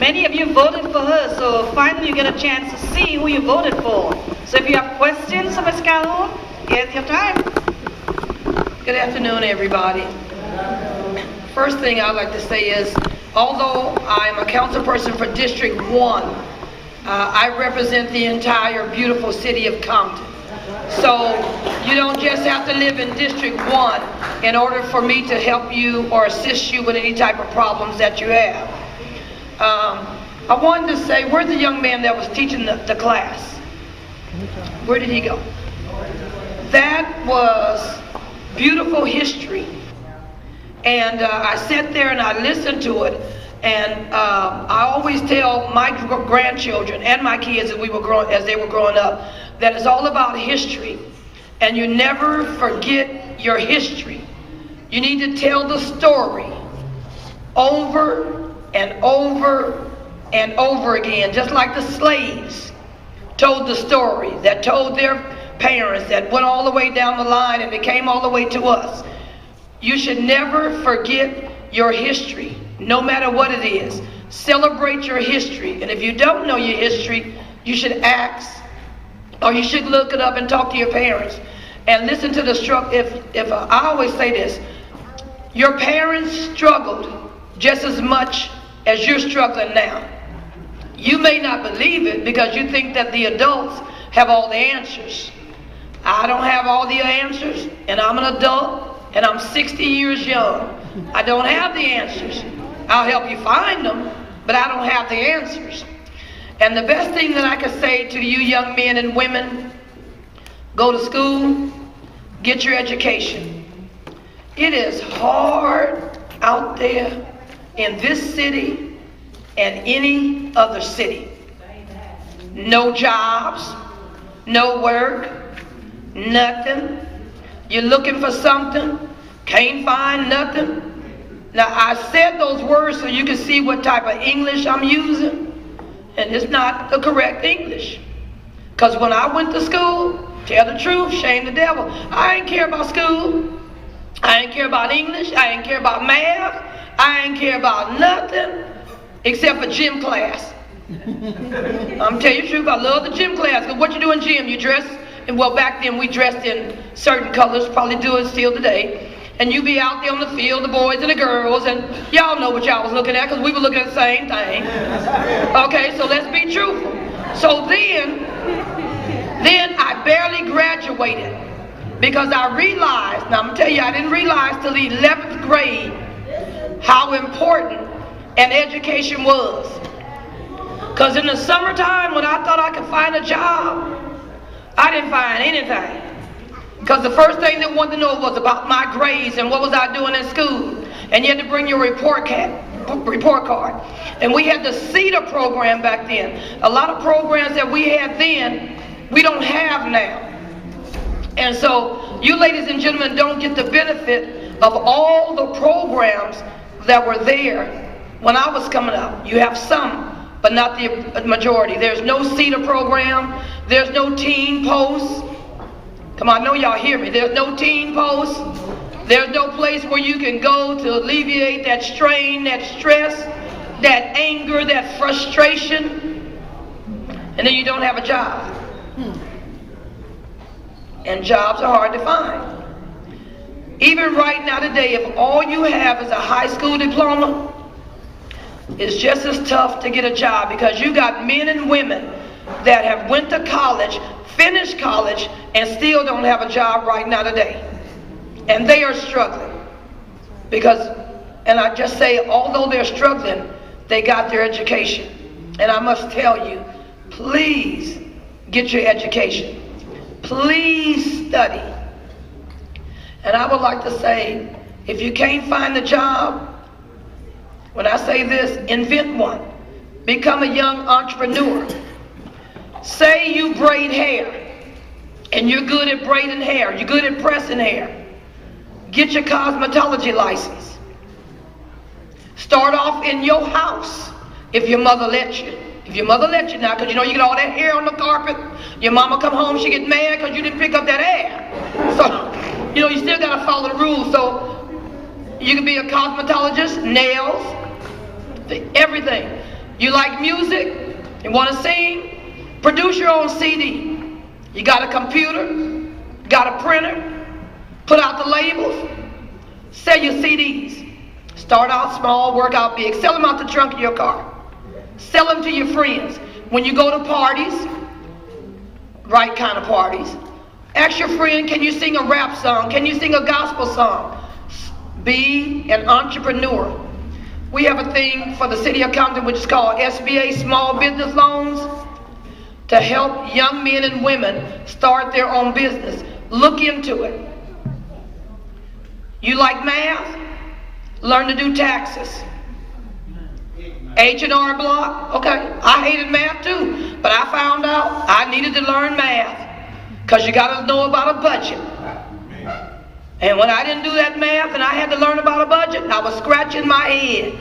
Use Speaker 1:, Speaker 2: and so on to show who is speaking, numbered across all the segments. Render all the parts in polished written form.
Speaker 1: many of you voted for her, so finally you get a chance to see who you voted for. So if you have questions for Ms. Calhoun, here's your time.
Speaker 2: Good afternoon, everybody. First thing I'd like to say is, although I'm a council person for District 1, I represent the entire beautiful city of Compton. So you don't just have to live in District 1 in order for me to help you or assist you with any type of problems that you have. I wanted to say, where's the young man that was teaching the class? Where did he go? That was beautiful history. And I sat there and I listened to it. And I always tell my grandchildren and my kids as they were growing up, that it's all about history. And you never forget your history. You need to tell the story over and over and over again, just like the slaves told the story, that told their parents, that went all the way down the line and it came all the way to us. You should never forget your history, no matter what it is. Celebrate your history. And if you don't know your history, you should ask, or you should look it up and talk to your parents and listen to the struggle. I always say this, your parents struggled just as much as you're struggling now. You may not believe it because you think that the adults have all the answers. I don't have all the answers, and I'm an adult, and I'm 60 years young. I don't have the answers. I'll help you find them, but I don't have the answers. And the best thing that I could say to you young men and women, go to school, get your education. It is hard out there in this city and any other city. No jobs, no work, nothing. You're looking for something, can't find nothing. Now I said those words so you can see what type of English I'm using, and it's not the correct English. Because when I went to school, tell the truth, shame the devil, I didn't care about school. I didn't care about English. I didn't care about math. I didn't care about nothing except for gym class. I'm telling you the truth, I love the gym class. Because what you do in gym, you dress, and well, back then we dressed in certain colors, probably do it still today. And you be out there on the field, the boys and the girls, and y'all know what y'all was looking at because we were looking at the same thing. Okay, so let's be truthful. So then I barely graduated because I realized, now I'm gonna tell you, I didn't realize till the 11th grade how important an education was. Because in the summertime when I thought I could find a job, I didn't find anything. Because the first thing they wanted to know was about my grades and what was I doing in school. And you had to bring your report card. And we had the CETA program back then. A lot of programs that we had then, we don't have now. And so you ladies and gentlemen don't get the benefit of all the programs that were there when I was coming up. You have some, but not the majority. There's no CETA program. There's no teen posts. Come on, I know y'all hear me. There's no teen posts. There's no place where you can go to alleviate that strain, that stress, that anger, that frustration. And then you don't have a job. And jobs are hard to find. Even right now today, if all you have is a high school diploma, it's just as tough to get a job because you got men and women that have went to college, finished college, and still don't have a job right now today. And they are struggling. Because, and I just say, although they're struggling, they got their education. And I must tell you, please get your education. Please study. And I would like to say, if you can't find a job, when I say this, invent one. Become a young entrepreneur. Say you braid hair, and you're good at braiding hair, you're good at pressing hair. Get your cosmetology license. Start off in your house, if your mother lets you. If your mother lets you now, because you know you get all that hair on the carpet, your mama come home, she get mad because you didn't pick up that hair. So, you know, you still got to follow the rules. So, you can be a cosmetologist, nails, everything. You like music? You want to sing? Produce your own CD. You got a computer? Got a printer? Put out the labels? Sell your CDs. Start out small, work out big. Sell them out the trunk of your car. Sell them to your friends. When you go to parties, right kind of parties, ask your friend, can you sing a rap song? Can you sing a gospel song? Be an entrepreneur. We have a thing for the city of Compton which is called SBA, Small Business Loans, to help young men and women start their own business. Look into it. You like math? Learn to do taxes. H&R Block? Okay, I hated math too, but I found out I needed to learn math because you got to know about a budget. And when I didn't do that math and I had to learn about a budget, I was scratching my head.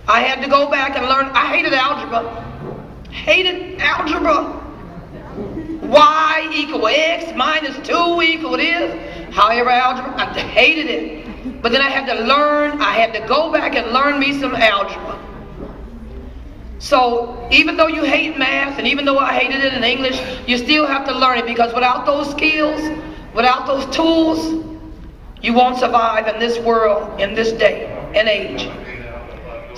Speaker 2: I had to go back and learn. I hated algebra. Hated algebra. Y equal X minus 2 equal this. However, algebra, I hated it. But then I had to learn, I had to go back and learn me some algebra. So even though you hate math, and even though I hated it in English, you still have to learn it, because without those skills, without those tools, you won't survive in this world, in this day and age.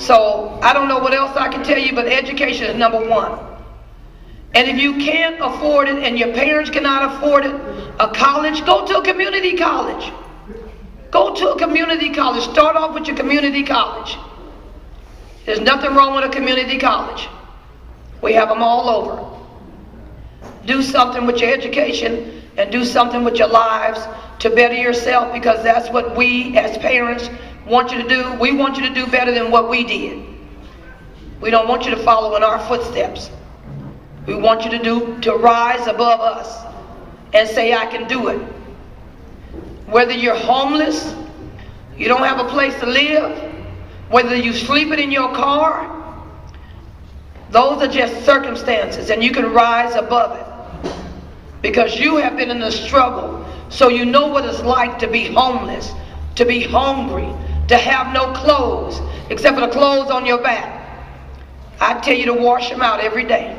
Speaker 2: So I don't know what else I can tell you, but education is number one. And if you can't afford it and your parents cannot afford it, a college, go to a community college. Go to a community college. Start off with your community college. There's nothing wrong with a community college. We have them all over. Do something with your education and do something with your lives to better yourself, because that's what we as parents want you to do. We want you to do better than what we did. We don't want you to follow in our footsteps. We want you to rise above us and say, I can do it. Whether you're homeless, you don't have a place to live, whether you're sleeping in your car, those are just circumstances, and you can rise above it because you have been in the struggle. So you know what it's like to be homeless, to be hungry, to have no clothes except for the clothes on your back. I tell you to wash them out every day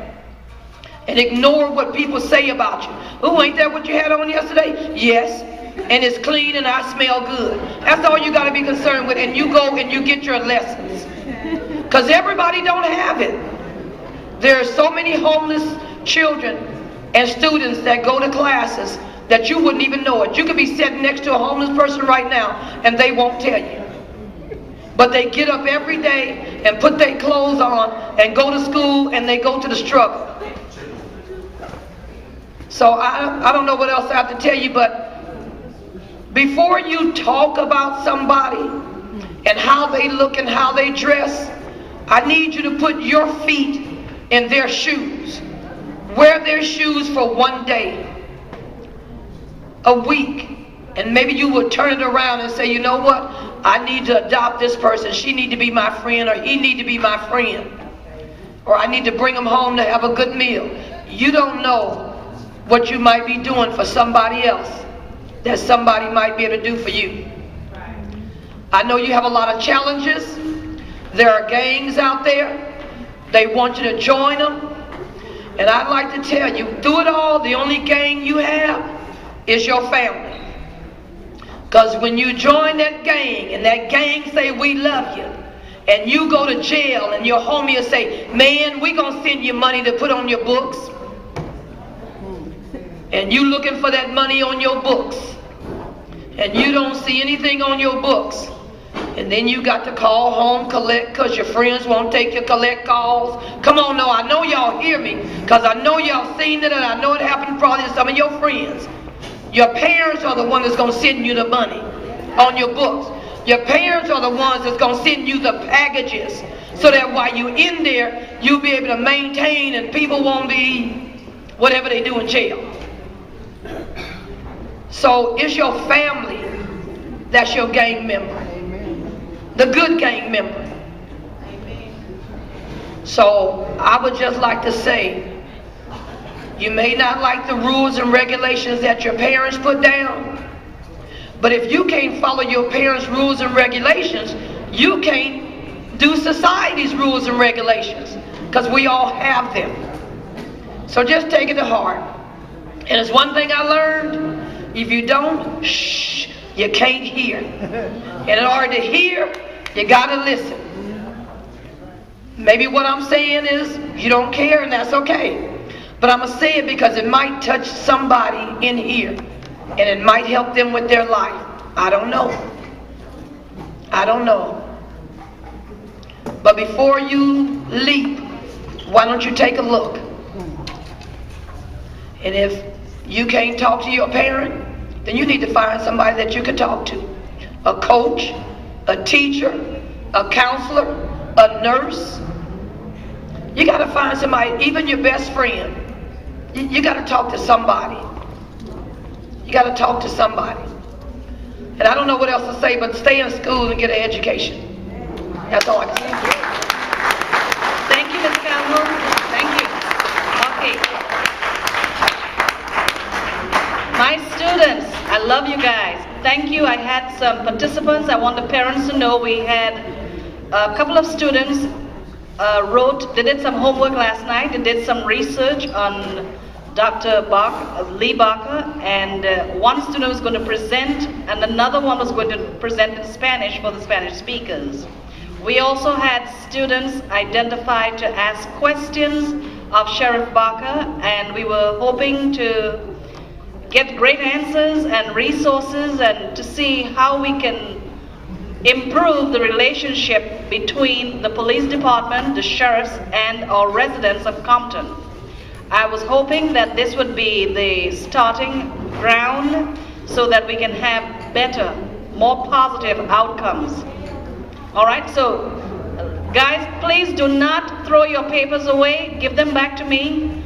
Speaker 2: and ignore what people say about you. Oh, ain't that what you had on yesterday? Yes, and it's clean and I smell good. That's all you got to be concerned with, and you go and you get your lessons, because everybody don't have it. There are so many homeless children and students that go to classes that you wouldn't even know it. You could be sitting next to a homeless person right now and they won't tell you. But they get up every day and put their clothes on and go to school, and they go to the struggle. So I don't know what else I have to tell you, but before you talk about somebody and how they look and how they dress, I need you to put your feet in their shoes. Wear their shoes for one day, a week, and maybe you will turn it around and say, you know what, I need to adopt this person. She need to be my friend, or he need to be my friend, or I need to bring him home to have a good meal. You don't know what you might be doing for somebody else that somebody might be able to do for you. I know you have a lot of challenges. There are gangs out there. They want you to join them. And I'd like to tell you, through it all, the only gang you have is your family. Because when you join that gang and that gang say, we love you, and you go to jail and your homie will say, man, we gonna send you money to put on your books, and you looking for that money on your books, and you don't see anything on your books, and then you got to call home collect because your friends won't take your collect calls. Come on, no, I know y'all hear me, because I know y'all seen it, and I know it happened probably to some of your friends. Your parents are the ones that's going to send you the money on your books. Your parents are the ones that's going to send you the packages, so that while you're in there, you'll be able to maintain and people won't be whatever they do in jail. So it's your family that's your gang member, the good gang member. So I would just like to say, you may not like the rules and regulations that your parents put down, but if you can't follow your parents' rules and regulations, you can't do society's rules and regulations. because we all have them. So just take it to heart. And it's one thing I learned, if you don't, shh, you can't hear. And in order to hear, you gotta listen. Maybe what I'm saying is, you don't care, and that's okay. But I'm gonna say it because it might touch somebody in here, and it might help them with their life. I don't know. I don't know. But before you leap, why don't you take a look? And if you can't talk to your parent, then you need to find somebody that you can talk to. A coach, a teacher, a counselor, a nurse. You got to find somebody, even your best friend. You got to talk to somebody. You got to talk to somebody. And I don't know what else to say, but stay in school and get an education. That's all I can say.
Speaker 1: Thank you, Ms. Calhoun. Thank you. Okay. My students, I love you guys. Thank you. I had some participants. I want the parents to know we had a couple of students they did some homework last night. They did some research on Dr. Lee Barker, and one student was going to present, and another one was going to present in Spanish for the Spanish speakers. We also had students identified to ask questions of Sheriff Barker, and we were hoping to get great answers and resources and to see how we can improve the relationship between the police department, the sheriffs, and our residents of Compton. I was hoping that this would be the starting ground so that we can have better, more positive outcomes. All right, so guys, please do not throw your papers away. Give them back to me.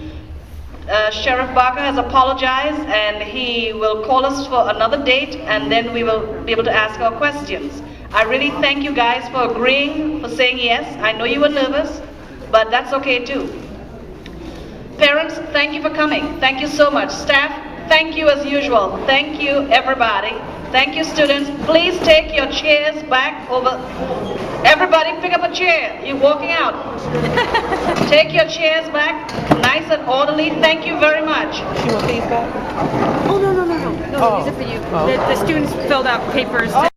Speaker 1: Sheriff Barker has apologized, and he will call us for another date, and then we will be able to ask our questions. I really thank you guys for agreeing, for saying yes. I know you were nervous, but that's okay too. Parents, thank you for coming. Thank you so much. Staff, thank you as usual. Thank you, everybody. Thank you, students. Please take your chairs back over. Everybody pick up a chair. You're walking out. Take your chairs back, nice and orderly. Thank you very much.
Speaker 3: You want these back?
Speaker 4: Oh, no, these are for you. The students filled out papers to